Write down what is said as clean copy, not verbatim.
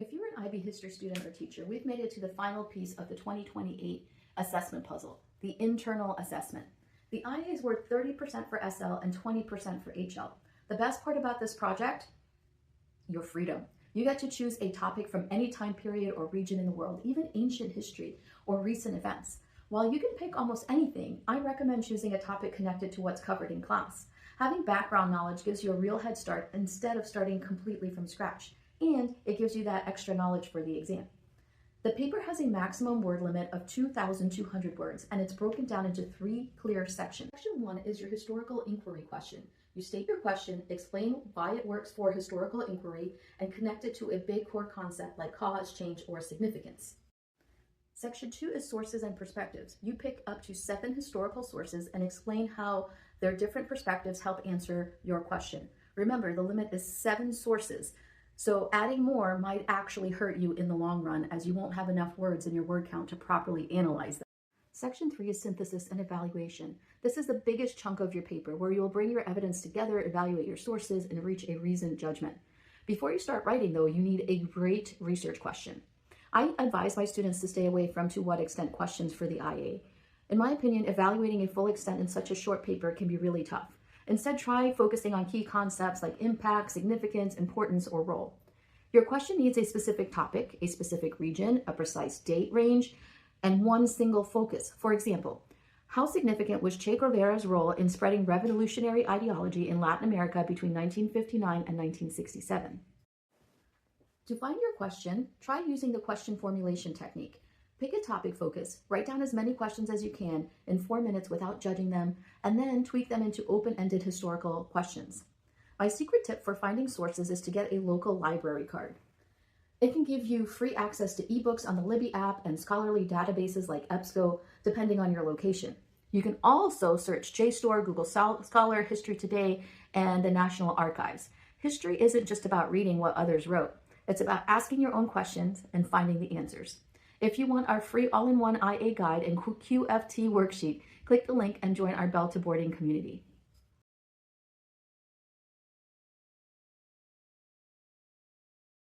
If you're an IB history student or teacher, we've made it to the final piece of the 2028 assessment puzzle, the internal assessment. The IA is worth 30% for SL and 20% for HL. The best part about this project, your freedom. You get to choose a topic from any time period or region in the world, even ancient history or recent events. While you can pick almost anything, I recommend choosing a topic connected to what's covered in class. Having background knowledge gives you a real head start instead of starting completely from scratch, and it gives you that extra knowledge for the exam. The paper has a maximum word limit of 2,200 words, and it's broken down into 3 clear sections. Section 1 is your historical inquiry question. You state your question, explain why it works for historical inquiry, and connect it to a big core concept like cause, change, or significance. Section 2 is sources and perspectives. You pick up to 7 historical sources and explain how their different perspectives help answer your question. Remember, the limit is 7 sources, so adding more might actually hurt you in the long run, as you won't have enough words in your word count to properly analyze them. Section 3 is synthesis and evaluation. This is the biggest chunk of your paper, where you will bring your evidence together, evaluate your sources, and reach a reasoned judgment. Before you start writing, though, you need a great research question. I advise my students to stay away from to what extent questions for the IA. In my opinion, evaluating a full extent in such a short paper can be really tough. Instead, try focusing on key concepts like impact, significance, importance, or role. Your question needs a specific topic, a specific region, a precise date range, and one single focus. For example, how significant was Che Guevara's role in spreading revolutionary ideology in Latin America between 1959 and 1967? To find your question, try using the question formulation technique. Pick a topic focus, write down as many questions as you can in 4 minutes without judging them, and then tweak them into open-ended historical questions. My secret tip for finding sources is to get a local library card. It can give you free access to ebooks on the Libby app and scholarly databases like EBSCO, depending on your location. You can also search JSTOR, Google Scholar, History Today, and the National Archives. History isn't just about reading what others wrote. It's about asking your own questions and finding the answers. If you want our free all-in-one IA guide and QFT worksheet, click the link and join our Bell to Boarding community.